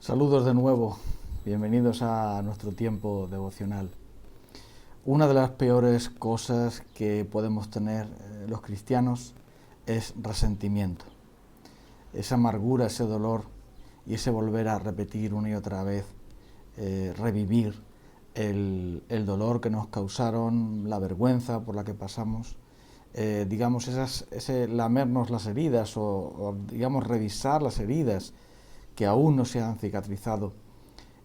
Saludos de nuevo, bienvenidos a nuestro tiempo devocional. Una de las peores cosas que podemos tener los cristianos es resentimiento. Esa amargura, ese dolor y ese volver a repetir una y otra vez, revivir el dolor que nos causaron, la vergüenza por la que pasamos, ese lamernos las heridas o revisar las heridas que aún no se han cicatrizado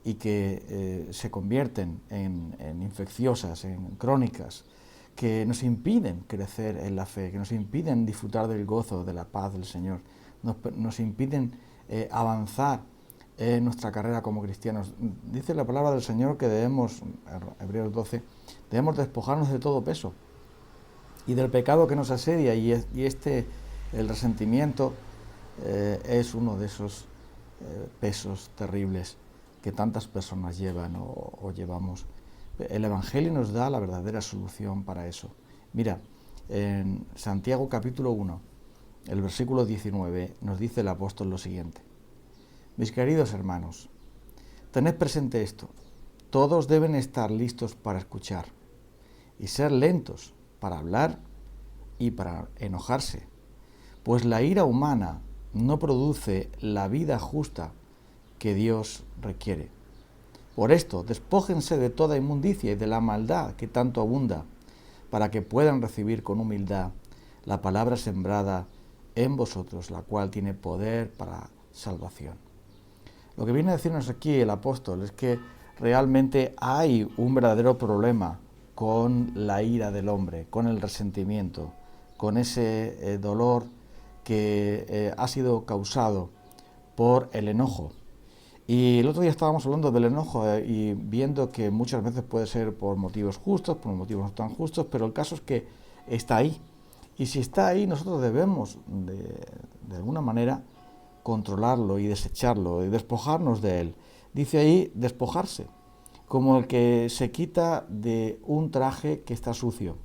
y que se convierten en infecciosas, en crónicas, que nos impiden crecer en la fe, que nos impiden disfrutar del gozo, de la paz del Señor, nos impiden avanzar en nuestra carrera como cristianos. Dice la palabra del Señor que debemos, Hebreos 12, debemos despojarnos de todo peso y del pecado que nos asedia, el resentimiento es uno de esos pesos terribles que tantas personas llevan o llevamos. El Evangelio nos da la verdadera solución para eso. Mira, en Santiago capítulo 1, el versículo 19, nos dice el apóstol lo siguiente: mis queridos hermanos, tened presente esto, todos deben estar listos para escuchar y ser lentos para hablar y para enojarse, pues la ira humana no produce la vida justa que Dios requiere. Por esto, despójense de toda inmundicia y de la maldad que tanto abunda, para que puedan recibir con humildad la palabra sembrada en vosotros, la cual tiene poder para salvación. Lo que viene a decirnos aquí el apóstol es que realmente hay un verdadero problema con la ira del hombre, con el resentimiento, con ese dolor que ha sido causado por el enojo. Y el otro día estábamos hablando del enojo y viendo que muchas veces puede ser por motivos justos, por motivos no tan justos, pero el caso es que está ahí. Y si está ahí, nosotros debemos, de alguna manera, controlarlo y desecharlo y despojarnos de él. Dice ahí despojarse, como el que se quita de un traje que está sucio,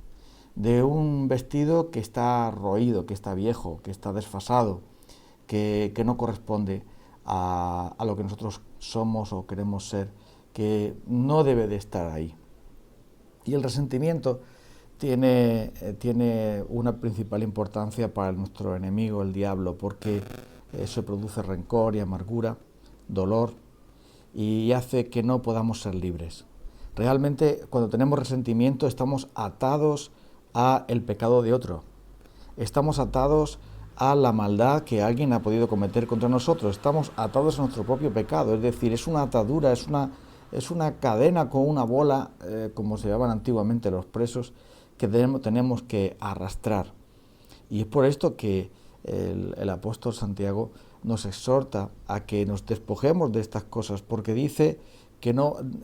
de un vestido que está roído, que está viejo, que está desfasado, que no corresponde a lo que nosotros somos o queremos ser, que no debe de estar ahí. Y el resentimiento tiene una principal importancia para nuestro enemigo, el diablo, porque eso produce rencor y amargura, dolor, y hace que no podamos ser libres. Realmente, cuando tenemos resentimiento, estamos atados a el pecado de otro. Estamos atados a la maldad que alguien ha podido cometer contra nosotros. Estamos atados a nuestro propio pecado. Es decir, es una atadura, es una cadena con una bola, como se llamaban antiguamente los presos, que tenemos que arrastrar. Y es por esto que el apóstol Santiago nos exhorta a que nos despojemos de estas cosas, porque dice que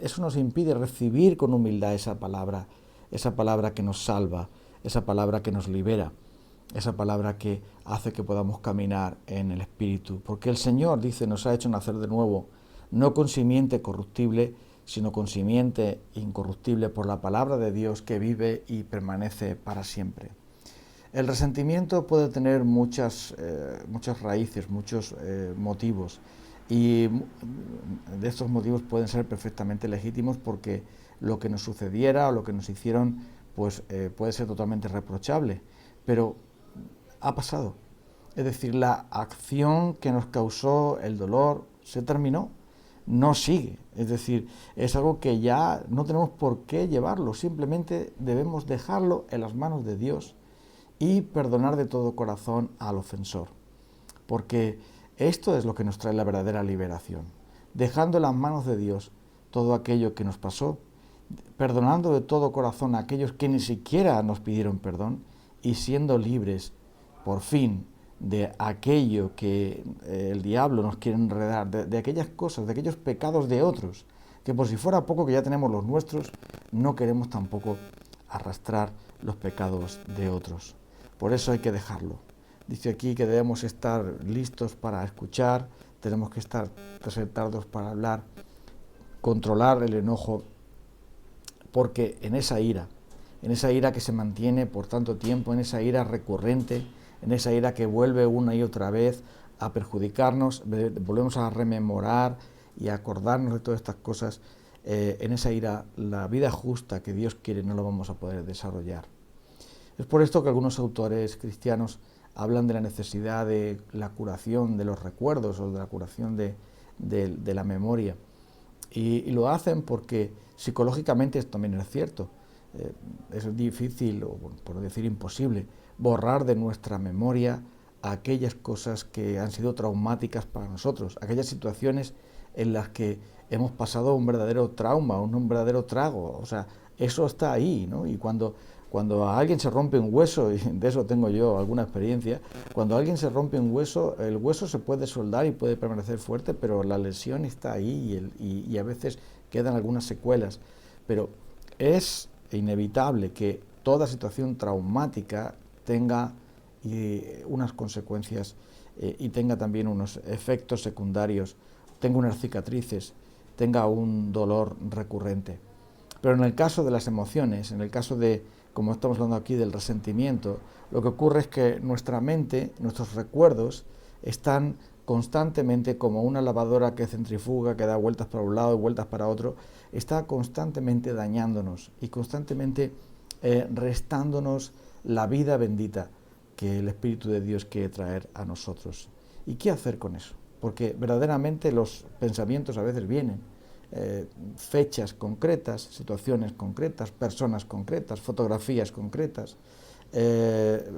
eso nos impide recibir con humildad esa palabra que nos salva, esa palabra que nos libera, esa palabra que hace que podamos caminar en el Espíritu. Porque el Señor, dice, nos ha hecho nacer de nuevo, no con simiente corruptible, sino con simiente incorruptible por la palabra de Dios que vive y permanece para siempre. El resentimiento puede tener muchas raíces, muchos motivos, y de estos motivos pueden ser perfectamente legítimos, porque lo que nos sucediera o lo que nos hicieron pues puede ser totalmente reprochable, pero ha pasado. Es decir, la acción que nos causó el dolor se terminó, no sigue. Es decir, es algo que ya no tenemos por qué llevarlo, simplemente debemos dejarlo en las manos de Dios y perdonar de todo corazón al ofensor, porque esto es lo que nos trae la verdadera liberación, dejando en las manos de Dios todo aquello que nos pasó, perdonando de todo corazón a aquellos que ni siquiera nos pidieron perdón y siendo libres por fin de aquello que el diablo nos quiere enredar, de aquellas cosas, de aquellos pecados de otros, que por si fuera poco que ya tenemos los nuestros, no queremos tampoco arrastrar los pecados de otros. Por eso hay que dejarlo. Dice aquí que debemos estar listos para escuchar, tenemos que estar tardos para hablar, controlar el enojo, porque en esa ira que se mantiene por tanto tiempo, en esa ira recurrente, en esa ira que vuelve una y otra vez a perjudicarnos, volvemos a rememorar y acordarnos de todas estas cosas, en esa ira, la vida justa que Dios quiere no la vamos a poder desarrollar. Es por esto que algunos autores cristianos hablan de la necesidad de la curación de los recuerdos o de la curación de la memoria. Y lo hacen porque psicológicamente esto también es cierto. Es difícil, o por decir imposible, borrar de nuestra memoria aquellas cosas que han sido traumáticas para nosotros, aquellas situaciones en las que hemos pasado un verdadero trauma, un verdadero trago. O sea, eso está ahí, ¿no? Y cuando a alguien se rompe un hueso, y de eso tengo yo alguna experiencia, cuando a alguien se rompe un hueso, el hueso se puede soldar y puede permanecer fuerte, pero la lesión está ahí y a veces quedan algunas secuelas. Pero es inevitable que toda situación traumática tenga unas consecuencias y tenga también unos efectos secundarios, tenga unas cicatrices, tenga un dolor recurrente. Pero en el caso de las emociones, en el caso de, como estamos hablando aquí, del resentimiento, lo que ocurre es que nuestra mente, nuestros recuerdos, están constantemente como una lavadora que centrifuga, que da vueltas para un lado y vueltas para otro, está constantemente dañándonos y constantemente restándonos la vida bendita que el Espíritu de Dios quiere traer a nosotros. ¿Y qué hacer con eso? Porque verdaderamente los pensamientos a veces vienen, fechas concretas, situaciones concretas, personas concretas, fotografías concretas,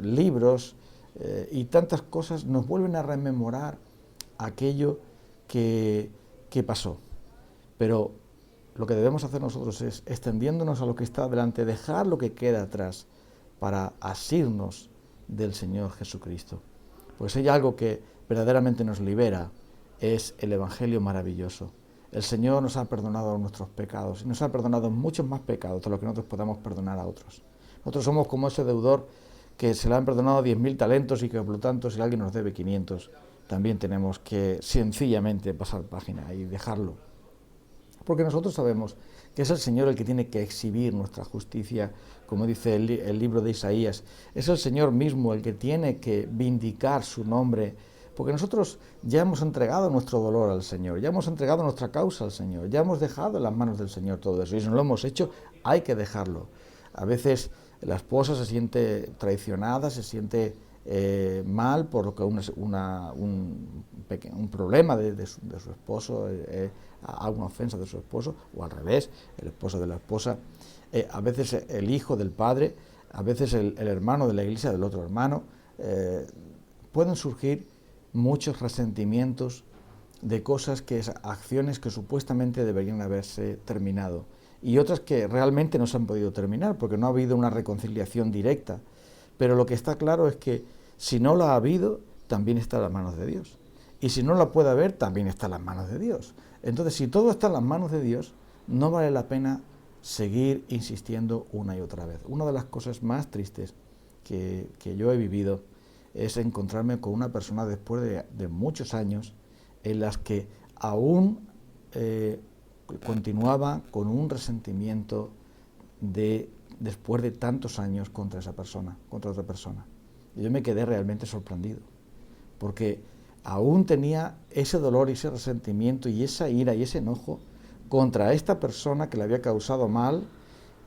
libros y tantas cosas nos vuelven a rememorar aquello que pasó. Pero lo que debemos hacer nosotros es, extendiéndonos a lo que está delante, dejar lo que queda atrás para asirnos del Señor Jesucristo. Pues si hay algo que verdaderamente nos libera, es el Evangelio maravilloso. El Señor nos ha perdonado nuestros pecados y nos ha perdonado muchos más pecados de lo que nosotros podamos perdonar a otros. Nosotros somos como ese deudor que se le han perdonado 10.000 talentos y que por lo tanto si alguien nos debe 500, también tenemos que sencillamente pasar página y dejarlo. Porque nosotros sabemos que es el Señor el que tiene que exhibir nuestra justicia, como dice el libro de Isaías. Es el Señor mismo el que tiene que vindicar su nombre, porque nosotros ya hemos entregado nuestro dolor al Señor, ya hemos entregado nuestra causa al Señor, ya hemos dejado en las manos del Señor todo eso, y si no lo hemos hecho, hay que dejarlo. A veces la esposa se siente traicionada, se siente mal por lo que un problema de su esposo, alguna ofensa de su esposo, o al revés, el esposo de la esposa, a veces el hijo del padre, a veces el hermano de la iglesia del otro hermano, pueden surgir muchos resentimientos de cosas acciones que supuestamente deberían haberse terminado y otras que realmente no se han podido terminar porque no ha habido una reconciliación directa. Pero lo que está claro es que si no la ha habido, también está en las manos de Dios. Y si no la puede haber, también está en las manos de Dios. Entonces, si todo está en las manos de Dios, no vale la pena seguir insistiendo una y otra vez. Una de las cosas más tristes que yo he vivido es encontrarme con una persona después de muchos años en las que aún continuaba con un resentimiento después de tantos años contra esa persona, contra otra persona. Y yo me quedé realmente sorprendido, porque aún tenía ese dolor y ese resentimiento y esa ira y ese enojo contra esta persona que le había causado mal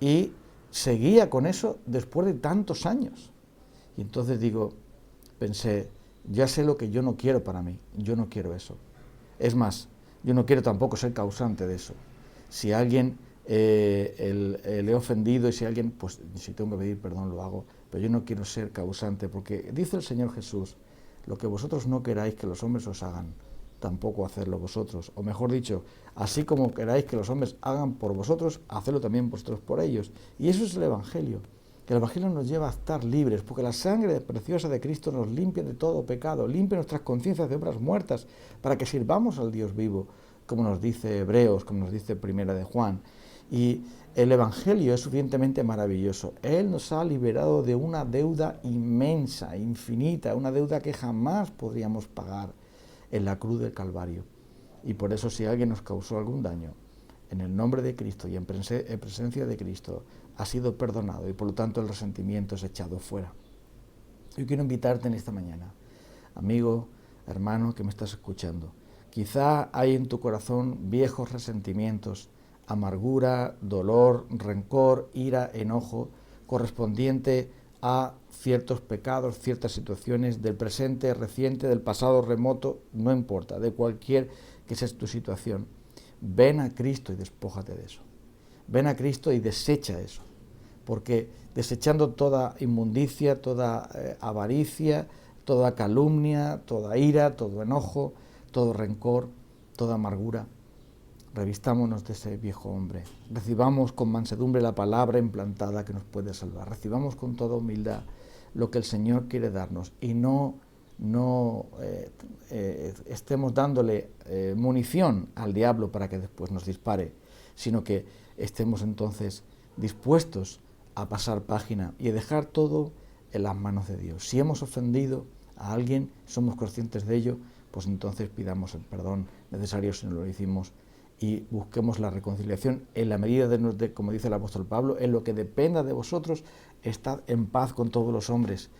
y seguía con eso después de tantos años. Y entonces pensé, ya sé lo que yo no quiero para mí, yo no quiero eso. Es más, yo no quiero tampoco ser causante de eso. Si a alguien le he ofendido y si alguien, pues si tengo que pedir perdón lo hago, pero yo no quiero ser causante, porque dice el Señor Jesús, lo que vosotros no queráis que los hombres os hagan, tampoco hacerlo vosotros. O mejor dicho, así como queráis que los hombres hagan por vosotros, hacedlo también vosotros por ellos. Y eso es el Evangelio, que el Evangelio nos lleva a estar libres, porque la sangre preciosa de Cristo nos limpia de todo pecado, limpia nuestras conciencias de obras muertas, para que sirvamos al Dios vivo, como nos dice Hebreos, como nos dice Primera de Juan. Y el Evangelio es suficientemente maravilloso. Él nos ha liberado de una deuda inmensa, infinita, una deuda que jamás podríamos pagar en la cruz del Calvario. Y por eso si alguien nos causó algún daño, en el nombre de Cristo y en presencia de Cristo, ha sido perdonado y por lo tanto el resentimiento es echado fuera. Yo quiero invitarte en esta mañana, amigo, hermano que me estás escuchando, Quizá hay en tu corazón viejos resentimientos, amargura, dolor, rencor, ira, enojo, correspondiente a ciertos pecados, ciertas situaciones del presente reciente, del pasado remoto, no importa, de cualquier que sea tu situación. Ven a Cristo y despójate de eso. Ven a Cristo y desecha eso. Porque desechando toda inmundicia, toda avaricia, toda calumnia, toda ira, todo enojo, todo rencor, toda amargura, revistámonos de ese viejo hombre, recibamos con mansedumbre la palabra implantada que nos puede salvar, recibamos con toda humildad lo que el Señor quiere darnos y no estemos dándole munición al diablo para que después nos dispare, sino que estemos entonces dispuestos a pasar página y a dejar todo en las manos de Dios. Si hemos ofendido a alguien, somos conscientes de ello, pues entonces pidamos el perdón necesario si no lo hicimos y busquemos la reconciliación en la medida de, como dice el apóstol Pablo, en lo que dependa de vosotros, estad en paz con todos los hombres.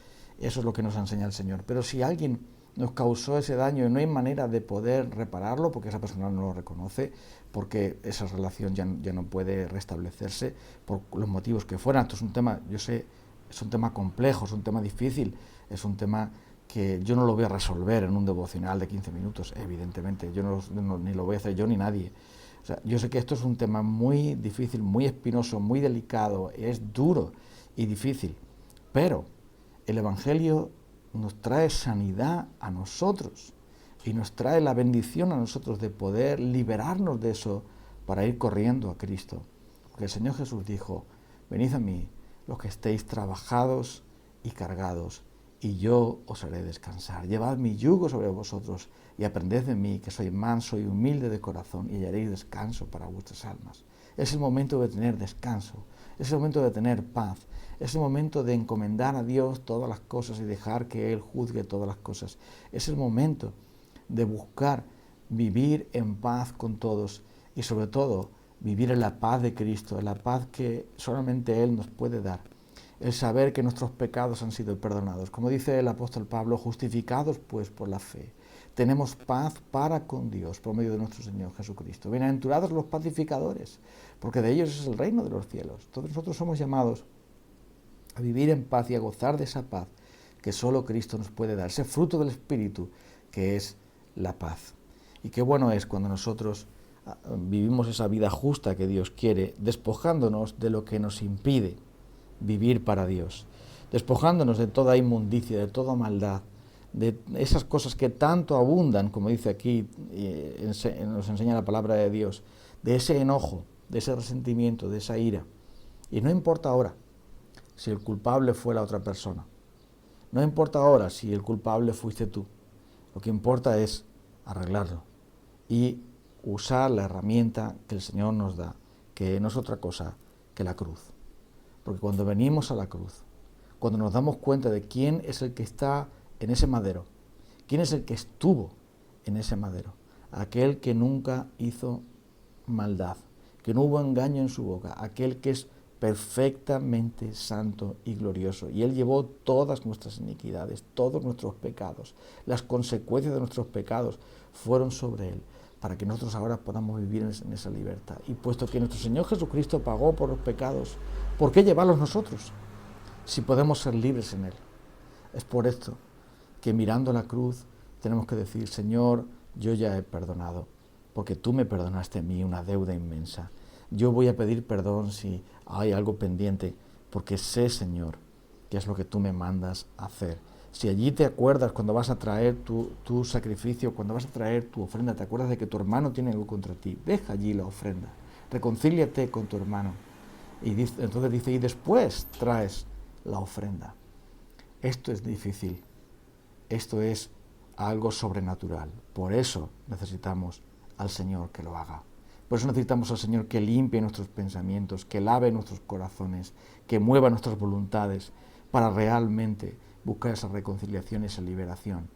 Eso es lo que nos enseña el Señor. Pero si alguien nos causó ese daño y no hay manera de poder repararlo, porque esa persona no lo reconoce, porque esa relación ya no puede restablecerse por los motivos que fueran. Esto es un tema, yo sé, es un tema complejo, es un tema difícil, es un tema que yo no lo voy a resolver en un devocional de 15 minutos, evidentemente, yo ni lo voy a hacer yo ni nadie. O sea, yo sé que esto es un tema muy difícil, muy espinoso, muy delicado, es duro y difícil, pero el Evangelio nos trae sanidad a nosotros y nos trae la bendición a nosotros de poder liberarnos de eso para ir corriendo a Cristo. Porque el Señor Jesús dijo, venid a mí los que estéis trabajados y cargados, y yo os haré descansar. Llevad mi yugo sobre vosotros y aprended de mí, que soy manso y humilde de corazón, y hallaréis descanso para vuestras almas. Es el momento de tener descanso, es el momento de tener paz, es el momento de encomendar a Dios todas las cosas y dejar que Él juzgue todas las cosas. Es el momento de buscar vivir en paz con todos y sobre todo vivir en la paz de Cristo, en la paz que solamente Él nos puede dar. El saber que nuestros pecados han sido perdonados. Como dice el apóstol Pablo, justificados pues por la fe. Tenemos paz para con Dios por medio de nuestro Señor Jesucristo. Bienaventurados los pacificadores, porque de ellos es el reino de los cielos. Todos nosotros somos llamados a vivir en paz y a gozar de esa paz que solo Cristo nos puede dar, ese fruto del Espíritu que es la paz. Y qué bueno es cuando nosotros vivimos esa vida justa que Dios quiere, despojándonos de lo que nos impide vivir para Dios, despojándonos de toda inmundicia, de toda maldad, de esas cosas que tanto abundan, como dice aquí, nos enseña la palabra de Dios, de ese enojo, de ese resentimiento, de esa ira. Y no importa ahora si el culpable fue la otra persona, no importa ahora si el culpable fuiste tú, lo que importa es arreglarlo y usar la herramienta que el Señor nos da, que no es otra cosa que la cruz. Porque cuando venimos a la cruz, cuando nos damos cuenta de quién es el que está en ese madero, quién es el que estuvo en ese madero, aquel que nunca hizo maldad, que no hubo engaño en su boca, aquel que es perfectamente santo y glorioso. Y Él llevó todas nuestras iniquidades, todos nuestros pecados, las consecuencias de nuestros pecados fueron sobre Él, para que nosotros ahora podamos vivir en esa libertad. Y puesto que nuestro Señor Jesucristo pagó por los pecados, ¿por qué llevarlos nosotros si podemos ser libres en Él? Es por esto que mirando la cruz tenemos que decir, Señor, yo ya he perdonado, porque tú me perdonaste a mí una deuda inmensa. Yo voy a pedir perdón si hay algo pendiente, porque sé, Señor, que es lo que tú me mandas a hacer. Si allí te acuerdas cuando vas a traer tu sacrificio, cuando vas a traer tu ofrenda, te acuerdas de que tu hermano tiene algo contra ti, deja allí la ofrenda, reconcíliate con tu hermano. Y entonces dice, y después traes la ofrenda. Esto es difícil, esto es algo sobrenatural, por eso necesitamos al Señor que lo haga. Por eso necesitamos al Señor que limpie nuestros pensamientos, que lave nuestros corazones, que mueva nuestras voluntades para realmente buscar esa reconciliación y esa liberación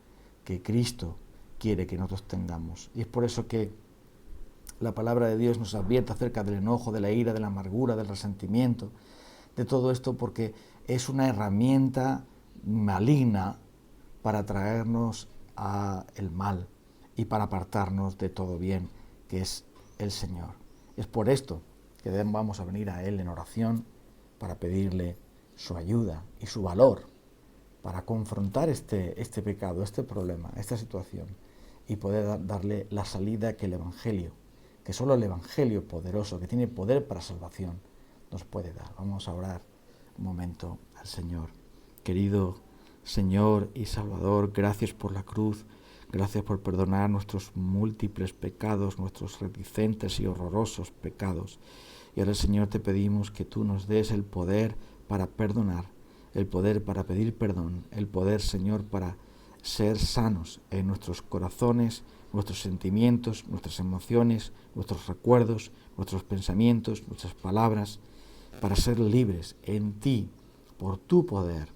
que Cristo quiere que nosotros tengamos. Y es por eso que la palabra de Dios nos advierte acerca del enojo, de la ira, de la amargura, del resentimiento, de todo esto, porque es una herramienta maligna para traernos al mal. y para apartarnos de todo bien, que es el Señor. Es por esto que vamos a venir a Él en oración para pedirle su ayuda y su valor para confrontar este pecado, este problema, esta situación y poder darle la salida que el Evangelio, que solo el Evangelio poderoso, que tiene poder para salvación, nos puede dar. Vamos a orar un momento al Señor. Querido Señor y Salvador, gracias por la cruz, gracias por perdonar nuestros múltiples pecados, nuestros reticentes y horrorosos pecados. Y ahora, Señor, te pedimos que tú nos des el poder para perdonar, el poder para pedir perdón, el poder, Señor, para ser sanos en nuestros corazones, nuestros sentimientos, nuestras emociones, nuestros recuerdos, nuestros pensamientos, nuestras palabras, para ser libres en ti, por tu poder,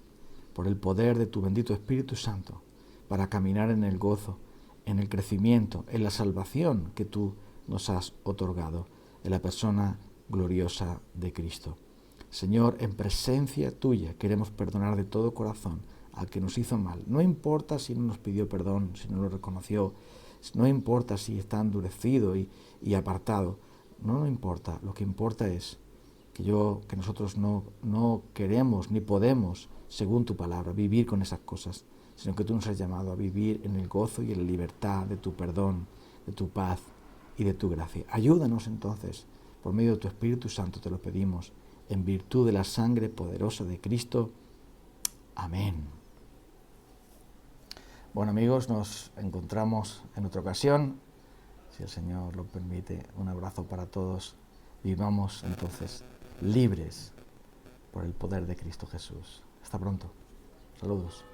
por el poder de tu bendito Espíritu Santo, para caminar en el gozo, en el crecimiento, en la salvación que tú nos has otorgado, en la persona gloriosa de Cristo. Señor, en presencia tuya queremos perdonar de todo corazón al que nos hizo mal. No importa si no nos pidió perdón, si no lo reconoció, no importa si está endurecido y apartado, no importa. Lo que importa es que nosotros no queremos ni podemos, según tu palabra, vivir con esas cosas, sino que tú nos has llamado a vivir en el gozo y en la libertad de tu perdón, de tu paz y de tu gracia. Ayúdanos entonces, por medio de tu Espíritu Santo te lo pedimos, en virtud de la sangre poderosa de Cristo. Amén. Bueno, amigos, nos encontramos en otra ocasión, si el Señor lo permite. Un abrazo para todos. Vivamos entonces libres por el poder de Cristo Jesús. Hasta pronto. Saludos.